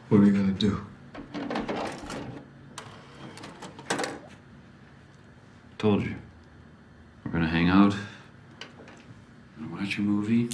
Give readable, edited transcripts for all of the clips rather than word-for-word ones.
What are we gonna do? Told you. We're gonna hang out, and watch a movie.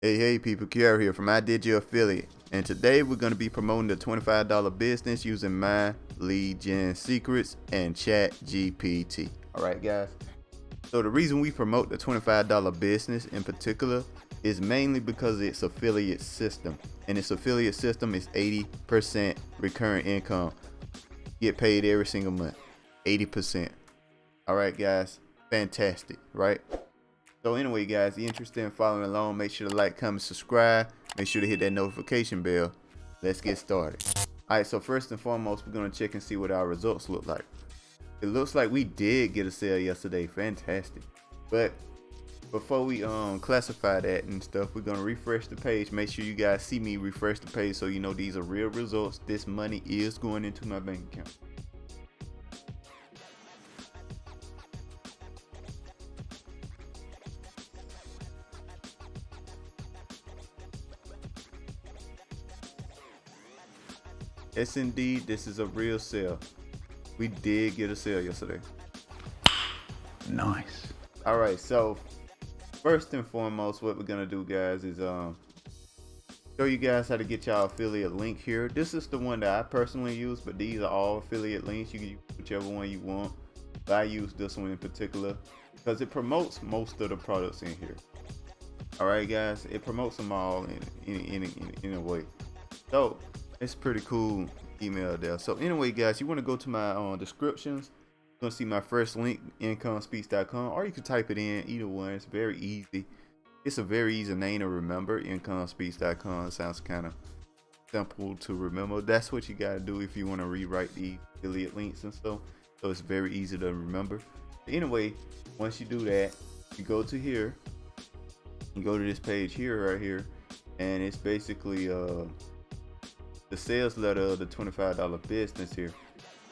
Hey people, Kiara here from I Did Your Affiliate, and today we're going to be promoting the $25 business using my lead gen secrets and ChatGPT. Alright guys, so the reason we promote the $25 business in particular is mainly because its affiliate system, and its affiliate system is 80% recurring income. Get paid every single month, 80%. Alright guys, fantastic, right? So anyway guys, if you're interested in following along, make sure to like, comment, subscribe. Make sure to hit that notification bell. Let's get started. Alright, so first and foremost, we're going to check and see what our results look like. It looks like we did get a sale yesterday. Fantastic. But before we classify that and stuff, we're going to refresh the page. Make sure you guys see me refresh the page so you know these are real results. This money is going into my bank account. Yes, indeed, this is a real sale. We did get a sale yesterday. Nice. All right, so first and foremost, what we're gonna do, guys, is show you guys how to get y'all affiliate link here. This is the one that I personally use, but these are all affiliate links. You can use whichever one you want. But I use this one in particular because it promotes most of the products in here. All right, guys, it promotes them all in a way. So it's pretty cool email there. So anyway guys, you want to go to my descriptions. You're gonna see my first link, incomespeech.com, or you can type it in, either one. It's very easy. It's a very easy name to remember. Incomespeech.com sounds kind of simple to remember. That's what you got to do if you want to rewrite the affiliate links and stuff. So it's very easy to remember. Anyway, once you do that, you go to here, you go to this page here, right here, and it's basically the sales letter of the $25 business here,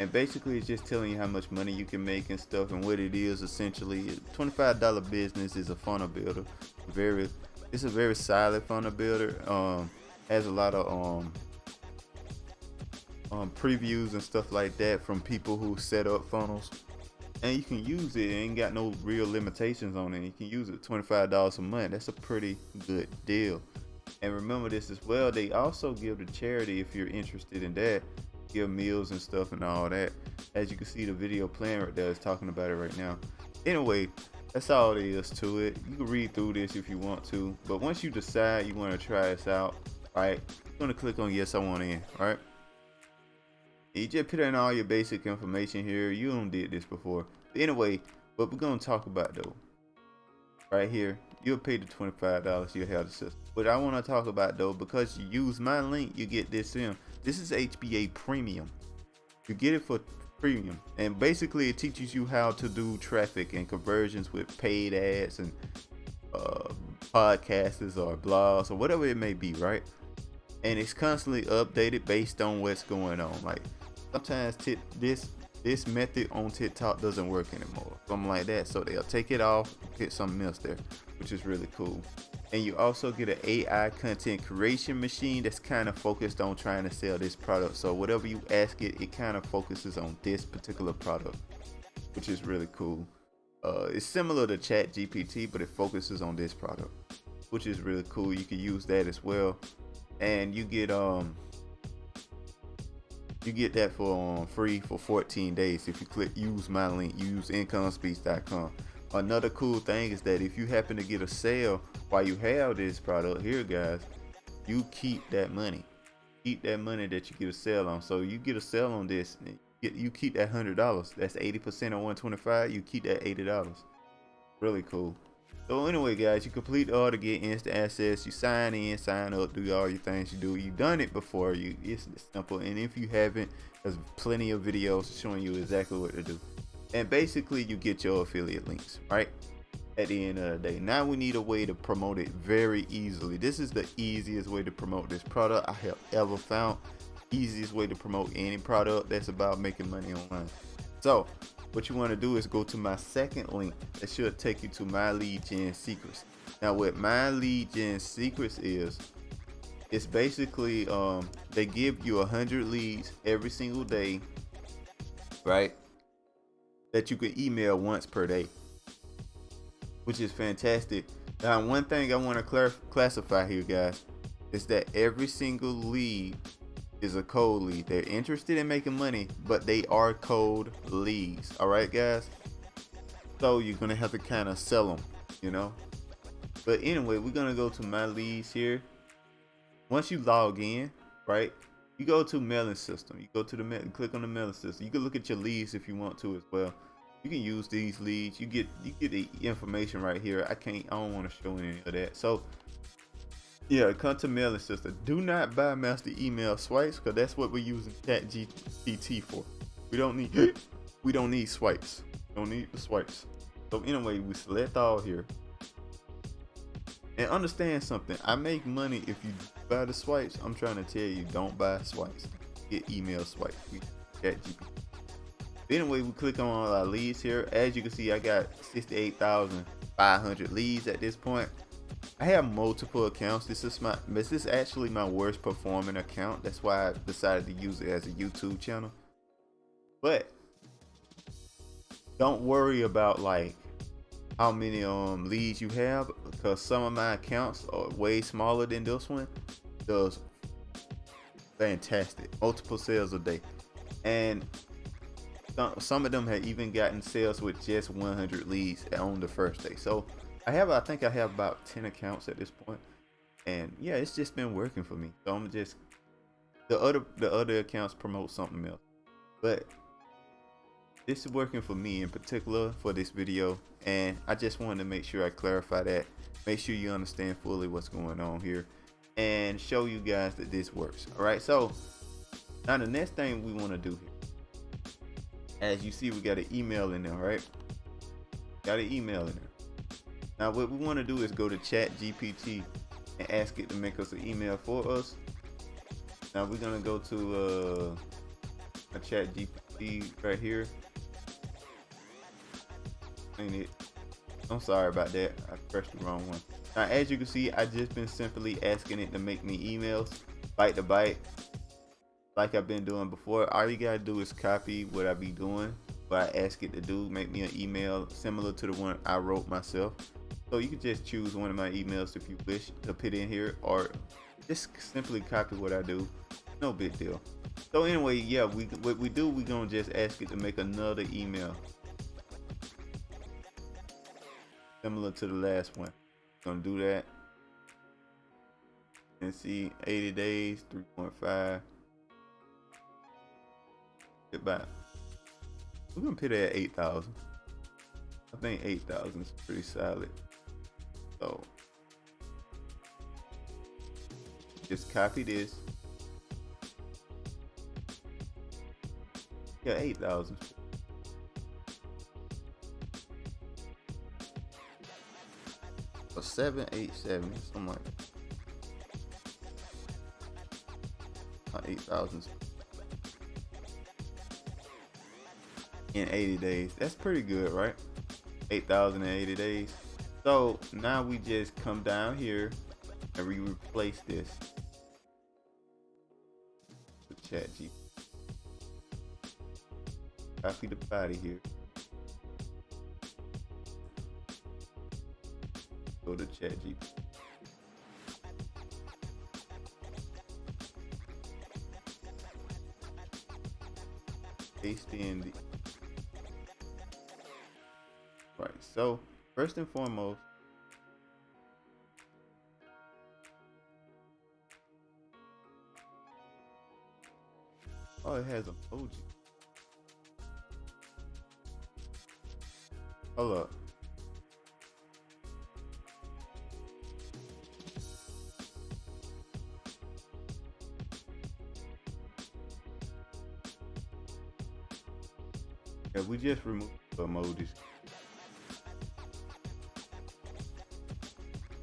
and basically it's just telling you how much money you can make and stuff, and what it is essentially. $25 business is a funnel builder. It's a very solid funnel builder. Has a lot of previews and stuff like that from people who set up funnels, and you can use it. It ain't got no real limitations on it. You can use it $25 a month. That's a pretty good deal. And remember this as well, they also give to charity if you're interested in that. Give meals and stuff and all that. As you can see, the video playing right there is talking about it right now. Anyway, that's all there is to it. You can read through this if you want to, but once you decide you want to try this out, right, you're going to click on yes, I want in. All right, you just put in all your basic information here. You don't did this before. But anyway, what we're going to talk about though, right here, you'll pay the $25, you'll have the system. What I want to talk about though, because you use my link, you get this in. This is HBA Premium. You get it for premium, and basically it teaches you how to do traffic and conversions with paid ads and podcasts or blogs or whatever it may be, right? And it's constantly updated based on what's going on. Like sometimes this method on TikTok doesn't work anymore, something like that, so they'll take it off and put something else there, which is really cool. And you also get an AI content creation machine that's kind of focused on trying to sell this product. So whatever you ask it, it kind of focuses on this particular product, which is really cool. It's similar to ChatGPT, but it focuses on this product, which is really cool. You can use that as well, and you get that for free for 14 days if you click use my link. Use incomespeech.com. Another cool thing is that if you happen to get a sale while you have this product here, guys, you keep that money. Keep that money that you get a sale on. So you get a sale on this, you keep that $100. That's 80% on 125. You keep that $80. Really cool. So anyway, guys, you complete the order, get instant access. You sign in, sign up, do all your things you do. You've done it before. It's simple. And if you haven't, there's plenty of videos showing you exactly what to do. And basically you get your affiliate links, right? At the end of the day, now we need a way to promote it very easily. This is the easiest way to promote this product I have ever found. Easiest way to promote any product that's about making money online. So what you want to do is go to my second link that should take you to my lead gen secrets. Now what my lead gen secrets is It's basically they give you 100 leads every single day, right? That you can email once per day, which is fantastic. Now, one thing I want to classify here, guys, is that every single lead is a cold lead. They're interested in making money, but they are cold leads. All right, guys. So you're gonna have to kind of sell them, you know. But anyway, we're gonna go to my leads here. Once you log in, right, you go to mailing system. You go to the click on the mailing system. You can look at your leads if you want to as well. You can use these leads. You get the information right here. I don't want to show any of that. So yeah, come to mailing system. Do not buy master email swipes, because that's what we're using ChatGPT for. We don't need swipes. Don't need the swipes. So anyway, we select all here. And understand something. I make money if you buy the swipes. I'm trying to tell you, don't buy swipes. Get email swipes. ChatGPT. Anyway, we click on all our leads here. As you can see, I got 68,500 leads at this point. I have multiple accounts. This is actually my worst performing account. That's why I decided to use it as a YouTube channel. But don't worry about like how many leads you have, because some of my accounts are way smaller than this one. Does fantastic, multiple sales a day, and some of them have even gotten sales with just 100 leads on the first day. So I think I have about 10 accounts at this point, and yeah, it's just been working for me. So I'm just the other accounts promote something else, but this is working for me in particular for this video, and I just wanted to make sure I clarify that, make sure you understand fully what's going on here, and show you guys that this works. All right, so now the next thing we want to do here, as you see, we got an email in there, right? Got an email in there. Now what we want to do is go to ChatGPT and ask it to make us an email for us. Now we're gonna go to a ChatGPT right here. I'm sorry about that. I pressed the wrong one. Now, as you can see, I just been simply asking it to make me emails, bite to bite, like I've been doing before. All you gotta do is copy what I be doing, what I ask it to do, make me an email similar to the one I wrote myself. So you can just choose one of my emails if you wish to put in here, or just simply copy what I do. No big deal. So anyway, yeah, what we do, we gonna just ask it to make another email similar to the last one. Gonna do that and see 80 days, 3.5. Goodbye. We're gonna put it at 8,000. I think 8,000 is pretty solid. So just copy this. Yeah, 8,000. Or 787, something like that. 8,000 in 80 days. That's pretty good, right? 8,000 in 80 days. So now we just come down here and we replace this with ChatGPT. Copy the body here. Go to ChatGPT. Paste in the right. So first and foremost, oh, it has emoji. Hold up. Yeah, we just removed the emojis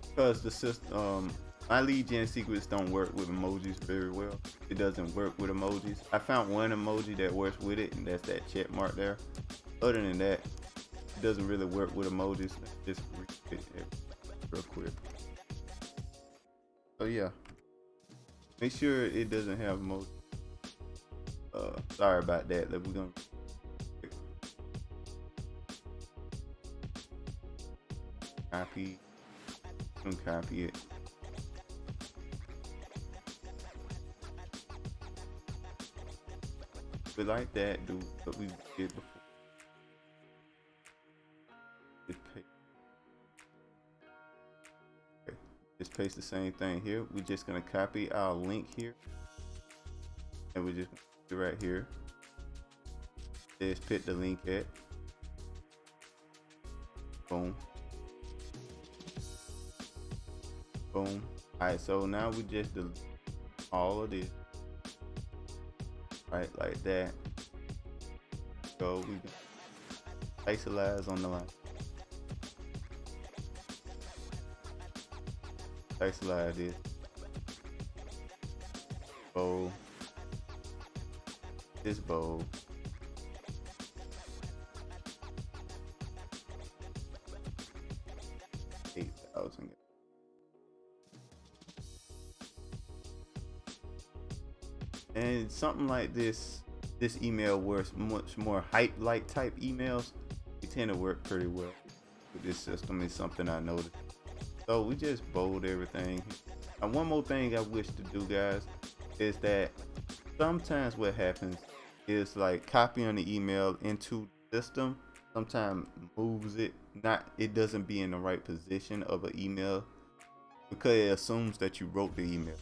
because the system, my lead gen secrets don't work with emojis very well. It doesn't work with emojis. I found one emoji that works with it, and that's that check mark there. Other than that, it doesn't really work with emojis. Let's just read it real quick. So yeah, Make sure it doesn't have most. Sorry about that. We're gonna copy. Gonna copy it. But like that, do what we did before. Just paste. Okay. Just paste the same thing here. We're just gonna copy our link here, and we're just gonna put it right here. Just put the link at. Boom. Boom. Alright, so now we just delete all of this. Right, like that. So we can isolate on the line. Isolate this. Bold. This bold. $8,000. And something like this email works much more hype-like type emails. They tend to work pretty well with this system. Is something I noticed. So we just bold everything. And one more thing I wish to do, guys, is that sometimes what happens is like copying the email into the system sometimes moves it. It doesn't be in the right position of an email because it assumes that you wrote the email.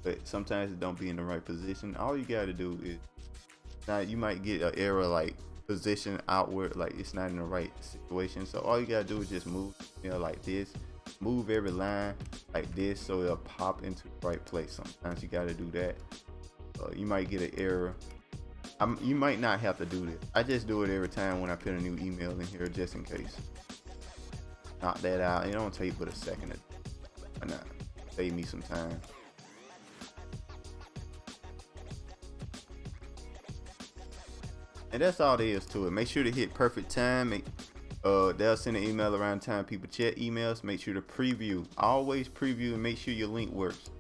But sometimes it don't be in the right position. All you gotta do is, now you might get an error like position outward, like it's not in the right situation. So all you gotta do is just move, like this. Move every line like this so it'll pop into the right place. Sometimes you gotta do that. You might get an error. You might not have to do this. I just do it every time when I put a new email in here just in case. Knock that out. It don't take but a second. Why not? Save me some time. And that's all there is to it. Make sure to hit perfect time. They'll send an email around the time people check emails. Make sure to preview. Always preview and make sure your link works.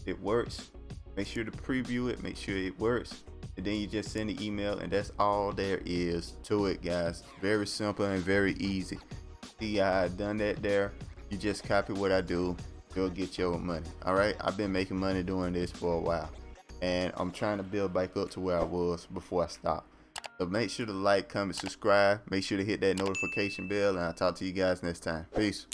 It works. Make sure to preview it. Make sure it works. And then you just send the email, and that's all there is to it, guys. Very simple and very easy. See, I done that there. You just copy what I do. You'll get your money. All right. I've been making money doing this for a while, and I'm trying to build back up to where I was before I stopped. So make sure to like, comment, subscribe. Make sure to hit that notification bell, and I'll talk to you guys next time. Peace.